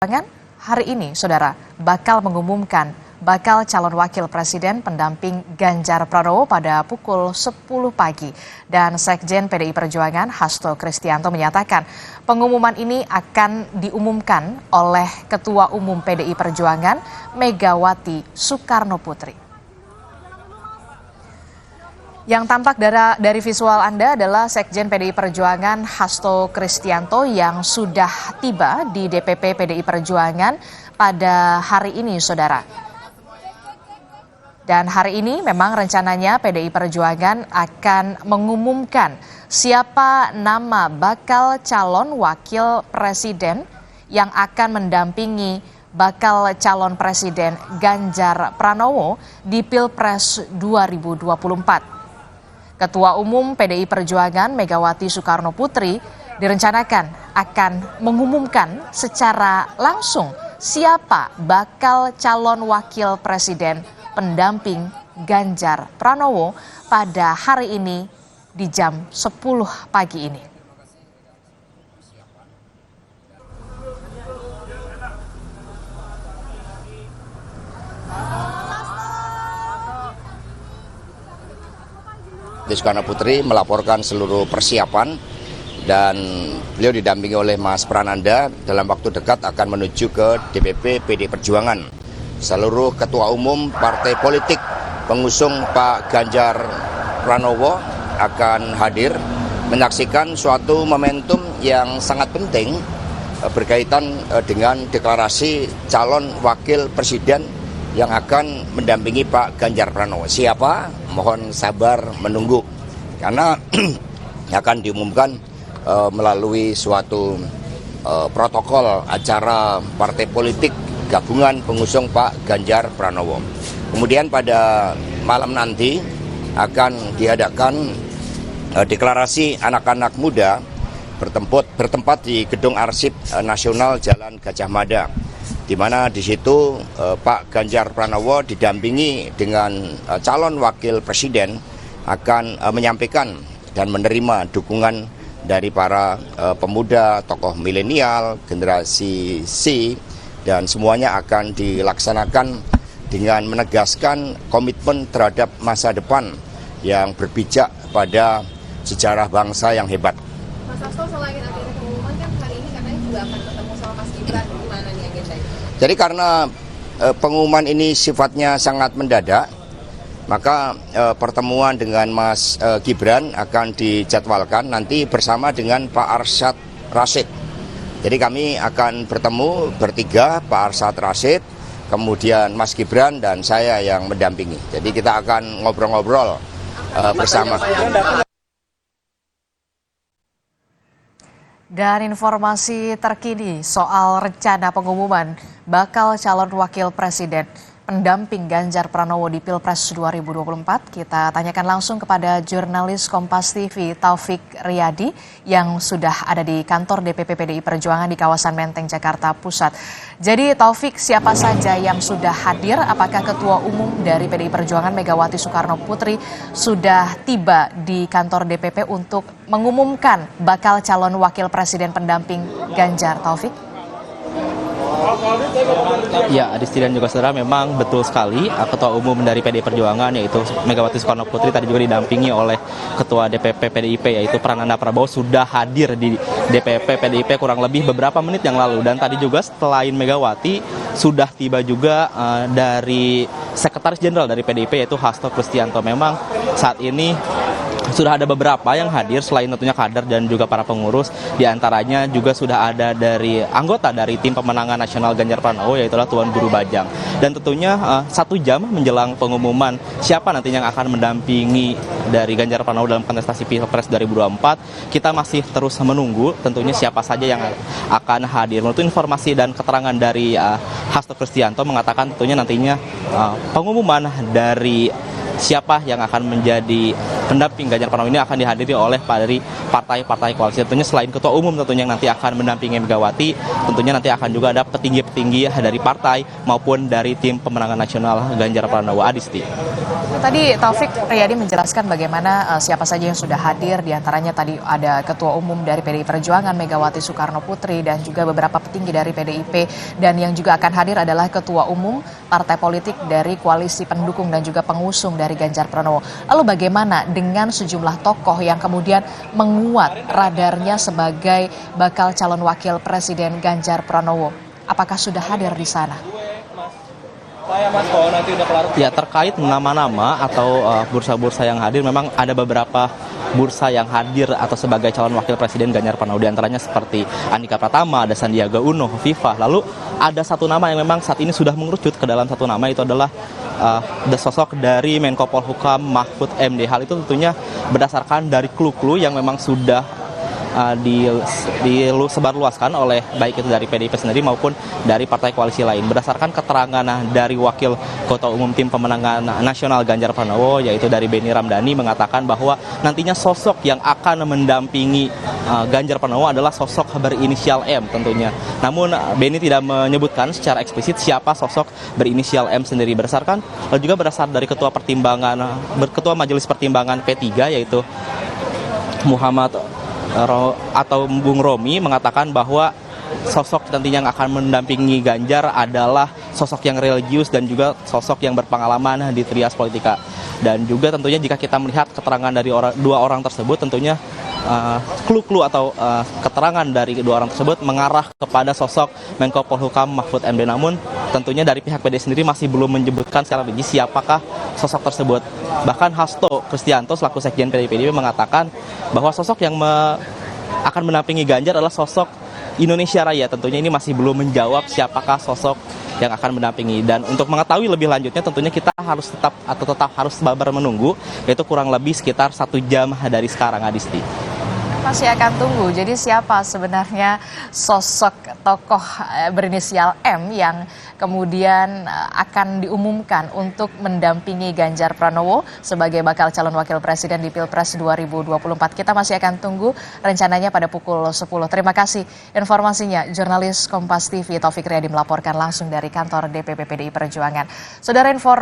Perjuangan hari ini, Saudara, bakal mengumumkan bakal calon wakil presiden pendamping Ganjar Pranowo pada pukul 10 pagi. Dan Sekjen PDI Perjuangan Hasto Kristianto menyatakan pengumuman ini akan diumumkan oleh Ketua Umum PDI Perjuangan Megawati Soekarnoputri. Yang tampak dari visual Anda adalah Sekjen PDI Perjuangan Hasto Kristianto yang sudah tiba di DPP PDI Perjuangan pada hari ini, Saudara. Dan hari ini memang rencananya PDI Perjuangan akan mengumumkan siapa nama bakal calon wakil presiden yang akan mendampingi bakal calon presiden Ganjar Pranowo di Pilpres 2024. Ketua Umum PDI Perjuangan Megawati Soekarnoputri direncanakan akan mengumumkan secara langsung siapa bakal calon wakil presiden pendamping Ganjar Pranowo pada hari ini di jam 10 pagi ini. Soekarnoputri melaporkan seluruh persiapan dan beliau didampingi oleh Mas Prananda dalam waktu dekat akan menuju ke DPP PDI Perjuangan. Seluruh ketua umum partai politik pengusung Pak Ganjar Pranowo akan hadir menyaksikan suatu momentum yang sangat penting berkaitan dengan deklarasi calon wakil presiden yang akan mendampingi Pak Ganjar Pranowo. Siapa? Mohon sabar menunggu karena akan diumumkan melalui suatu protokol acara partai politik gabungan pengusung Pak Ganjar Pranowo. Kemudian pada malam nanti akan diadakan deklarasi anak-anak muda bertempat di Gedung Arsip Nasional Jalan Gajah Mada, di mana di situ Pak Ganjar Pranowo didampingi dengan calon wakil presiden akan menyampaikan dan menerima dukungan dari para pemuda, tokoh milenial, generasi C, dan semuanya akan dilaksanakan dengan menegaskan komitmen terhadap masa depan yang berpijak pada sejarah bangsa yang hebat. Mas Hasto, selain akhirnya pengumuman kan hari ini katanya juga akan ketemu sama Mas Gibran, gimana nih agendanya? Jadi karena pengumuman ini sifatnya sangat mendadak, maka pertemuan dengan Mas Gibran akan dijadwalkan nanti bersama dengan Pak Arsyad Rashid. Jadi kami akan bertemu bertiga, Pak Arsyad Rashid, kemudian Mas Gibran dan saya yang mendampingi. Jadi kita akan ngobrol-ngobrol bersama. Dan informasi terkini soal rencana pengumuman bakal calon wakil presiden pendamping Ganjar Pranowo di Pilpres 2024, kita tanyakan langsung kepada jurnalis Kompas TV Taufik Riyadi yang sudah ada di kantor DPP PDI Perjuangan di kawasan Menteng, Jakarta Pusat. Jadi Taufik, siapa saja yang sudah hadir? Apakah Ketua Umum dari PDI Perjuangan Megawati Soekarnoputri sudah tiba di kantor DPP untuk mengumumkan bakal calon wakil presiden pendamping Ganjar, Taufik? Ya, Adisti dan juga saudara, memang betul sekali Ketua Umum dari PDI Perjuangan yaitu Megawati Soekarnoputri tadi juga didampingi oleh Ketua DPP PDIP yaitu Prananda Prabowo sudah hadir di DPP PDIP kurang lebih beberapa menit yang lalu. Dan tadi juga selain Megawati sudah tiba juga dari Sekretaris Jenderal dari PDIP yaitu Hasto Kristianto. Memang saat ini sudah ada beberapa yang hadir selain tentunya kader dan juga para pengurus. Di antaranya juga sudah ada dari anggota dari tim pemenangan nasional Ganjar Pranowo yaitu Tuan Guru Bajang. Dan tentunya 1 jam menjelang pengumuman siapa nantinya yang akan mendampingi dari Ganjar Pranowo dalam kontestasi Pilpres 2024, kita masih terus menunggu tentunya siapa saja yang akan hadir. Menurut informasi dan keterangan dari Hasto Kristianto mengatakan tentunya nantinya pengumuman dari siapa yang akan menjadi pendamping Ganjar Pranowo ini akan dihadiri oleh dari partai-partai koalisi. Tentunya selain Ketua Umum tentunya yang nanti akan mendampingi Megawati, tentunya nanti akan juga ada petinggi-petinggi dari partai maupun dari tim pemenangan nasional Ganjar Pranowo. Adisti. Tadi Taufik Riyadi menjelaskan bagaimana siapa saja yang sudah hadir, diantaranya tadi ada Ketua Umum dari PDI Perjuangan Megawati Soekarno Putri dan juga beberapa petinggi dari PDIP, dan yang juga akan hadir adalah Ketua Umum partai politik dari koalisi pendukung dan juga pengusung dari Ganjar Pranowo. Lalu bagaimana dengan sejumlah tokoh yang kemudian menguat radarnya sebagai bakal calon wakil presiden Ganjar Pranowo? Apakah sudah hadir di sana? Ya, terkait nama-nama atau bursa-bursa yang hadir, memang ada beberapa bursa yang hadir atau sebagai calon wakil presiden Ganjar Pranowo, di antaranya seperti Andika Pratama, ada Sandiaga Uno, Hovifah. Lalu ada satu nama yang memang saat ini sudah mengerucut ke dalam satu nama, itu adalah sosok dari Menko Polhukam Mahfud MD. Hal itu tentunya berdasarkan dari clue-clue yang memang sudah disebarluaskan oleh baik itu dari PDIP sendiri maupun dari partai koalisi lain. Berdasarkan keterangan dari Wakil Ketua Umum Tim Pemenangan Nasional Ganjar Pranowo, yaitu dari Benny Ramdhani, mengatakan bahwa nantinya sosok yang akan mendampingi Ganjar Pranowo adalah sosok berinisial M tentunya. Namun Benny tidak menyebutkan secara eksplisit siapa sosok berinisial M sendiri. Berdasarkan juga dari Ketua Majelis Pertimbangan P3, yaitu Muhammad atau Bung Romi, mengatakan bahwa sosok nantinya yang akan mendampingi Ganjar adalah sosok yang religius dan juga sosok yang berpengalaman di trias politika. Dan juga tentunya jika kita melihat keterangan dari dua orang tersebut, tentunya clue-clue atau keterangan dari kedua orang tersebut mengarah kepada sosok Menko Polhukam Mahfud MD. Namun tentunya dari pihak PDI sendiri masih belum menyebutkan secara rinci siapakah sosok tersebut. Bahkan Hasto Kristianto selaku Sekjen PDIP mengatakan bahwa sosok yang akan mendampingi Ganjar adalah sosok Indonesia Raya. Tentunya ini masih belum menjawab siapakah sosok yang akan mendampingi. Dan untuk mengetahui lebih lanjutnya tentunya kita harus tetap harus sabar menunggu, yaitu kurang lebih sekitar 1 jam dari sekarang, Adisti. Masih akan tunggu. Jadi siapa sebenarnya sosok tokoh berinisial M yang kemudian akan diumumkan untuk mendampingi Ganjar Pranowo sebagai bakal calon wakil presiden di Pilpres 2024. Kita masih akan tunggu, rencananya pada pukul 10. Terima kasih informasinya. Jurnalis Kompas TV Taufik Riyadi melaporkan langsung dari kantor DPP PDI Perjuangan. Saudara, informasi